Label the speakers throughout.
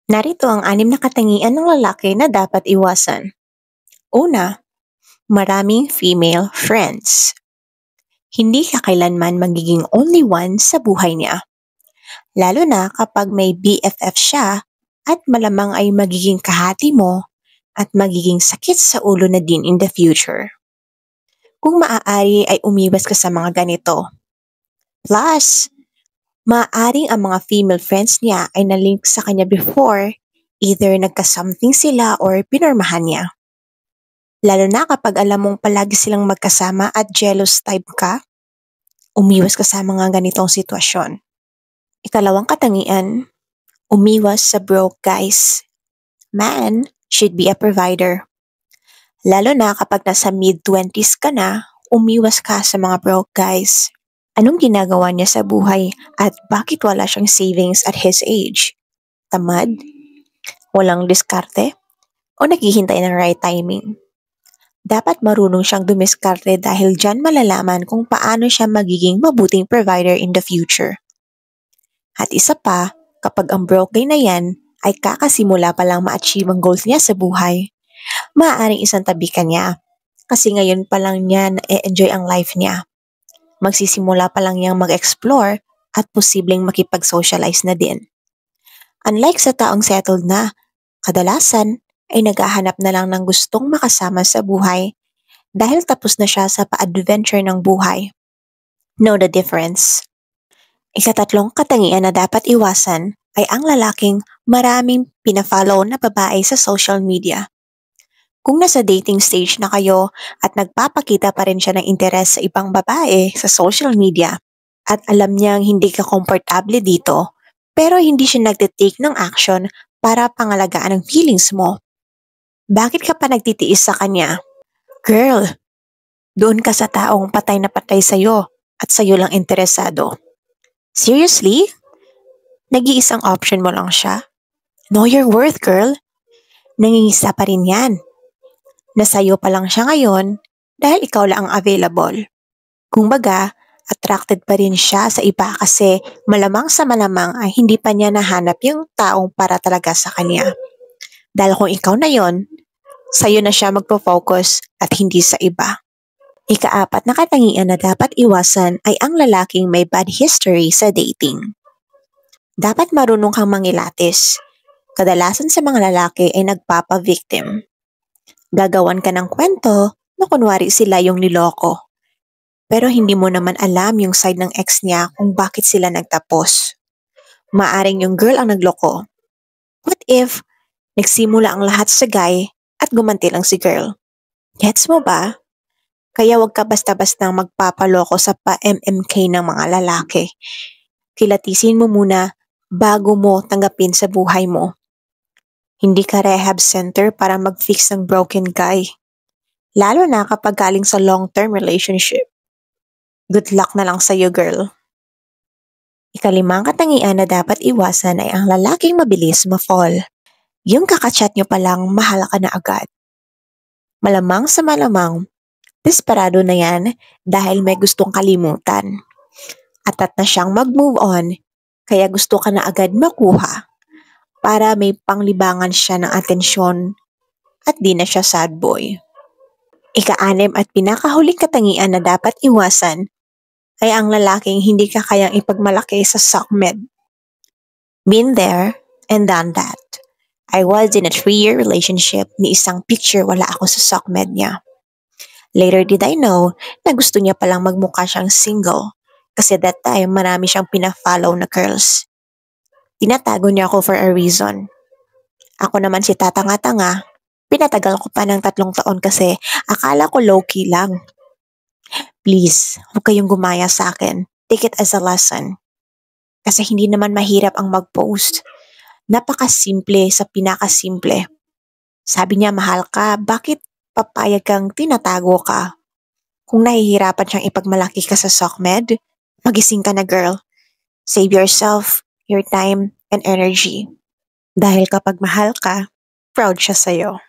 Speaker 1: Narito ang 6 na katangian ng lalaki na dapat iwasan. Una, maraming female friends. Hindi ka kailanman magiging only one sa buhay niya. Lalo na kapag may BFF siya at malamang ay magiging kahati mo at magiging sakit sa ulo na din in the future. Kung maaari ay umiwas ka sa mga ganito. Plus, maaaring ang mga female friends niya ay nalink sa kanya before, either nagka-something sila or pinormahan niya. Lalo na kapag alam mong palagi silang magkasama at jealous type ka, umiwas ka sa mga ganitong sitwasyon. Ikalawang katangian, umiwas sa broke guys. Man should be a provider. Lalo na kapag nasa mid-20s ka na, umiwas ka sa mga broke guys. Anong ginagawa niya sa buhay at bakit wala siyang savings at his age? Tamad? Walang diskarte? O naghihintay ng right timing? Dapat marunong siyang dumiskarte dahil dyan malalaman kung paano siya magiging mabuting provider in the future. At isa pa, kapag ang broke guy na yan ay kakasimula pa lang ma-achieve ang goals niya sa buhay, maaaring isang tabi ka niya kasi ngayon pa lang niya na-enjoy ang life niya. Magsisimula pa lang niyang mag-explore at posibleng makipag-socialize na din. Unlike sa taong settled na, kadalasan ay naghahanap na lang ng gustong makasama sa buhay dahil tapos na siya sa pa-adventure ng buhay. Know the difference? Ikatatlong katangian na dapat iwasan ay ang lalaking maraming pina-follow na babae sa social media. Kung nasa dating stage na kayo at nagpapakita pa rin siya ng interes sa ibang babae sa social media at alam niyang hindi ka komportable dito pero hindi siya nagtitake ng action para pangalagaan ang feelings mo, bakit ka pa nagtitiis sa kanya? Girl, doon ka sa taong patay na patay sa'yo at sa'yo lang interesado. Seriously? Nag-iisang option mo lang siya? Know your worth, girl. Nangingisa pa rin yan. Nasa'yo pa lang siya ngayon dahil ikaw lang ang available. Kung baga, attracted pa rin siya sa iba kasi malamang sa malamang ay hindi pa niya nahanap yung taong para talaga sa kanya. Dahil kung ikaw na yon, sa'yo na siya magpo-focus at hindi sa iba. Ika-4 na katangian na dapat iwasan ay ang lalaking may bad history sa dating. Dapat marunong kang mangilatis. Kadalasan sa mga lalaki ay nagpapa-victim. Gagawan ka ng kwento na kunwari sila yung niloko. Pero hindi mo naman alam yung side ng ex niya kung bakit sila nagtapos. Maaring yung girl ang nagloko. What if nagsimula ang lahat sa guy at gumanti lang si girl? Gets mo ba? Kaya wag ka basta-basta magpapaloko sa pa-MMK ng mga lalaki. Kilatisin mo muna bago mo tanggapin sa buhay mo. Hindi ka rehab center para mag-fix ng broken guy. Lalo na kapag galing sa long-term relationship. Good luck na lang sa'yo, girl. Ika-5 katangian na dapat iwasan ay ang lalaking mabilis ma-fall. Yung kakachat nyo palang mahal ka na agad. Malamang sa malamang, desperado na yan dahil may gustong kalimutan. Atat na siyang mag-move on, kaya gusto ka na agad makuha para may panglibangan siya ng atensyon at di na siya sad boy. Ika-6 at pinakahuling katangian na dapat iwasan ay ang lalaking hindi ka kayang ipagmalaki sa SOCMED. Been there and done that. I was in a 3-year relationship ni isang picture wala ako sa SOCMED niya. Later did I know na gusto niya palang magmukha siyang single kasi that time marami siyang pina-follow na girls. Tinatago niya ako for a reason. Ako naman si tatanga-tanga, pinatagal ko pa ng 3 taon kasi akala ko low-key lang. Please, huwag kayong gumaya sa akin. Take it as a lesson. Kasi hindi naman mahirap ang mag-post. Napakasimple sa pinakasimple. Sabi niya mahal ka, bakit papayag kang tinatago ka? Kung nahihirapan siyang ipagmalaki ka sa SOCMED, magising ka na girl. Save yourself, your time, and energy. Dahil kapag mahal ka, proud siya sa'yo.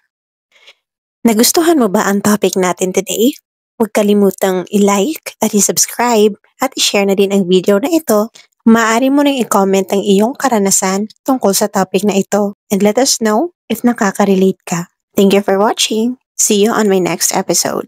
Speaker 1: Nagustuhan mo ba ang topic natin today? Huwag kalimutang i-like at i-subscribe at i-share na din ang video na ito Maaari mo ring i-comment ang iyong karanasan tungkol sa topic na ito and let us know if nakaka-relate ka. Thank you for watching. See you on my next episode.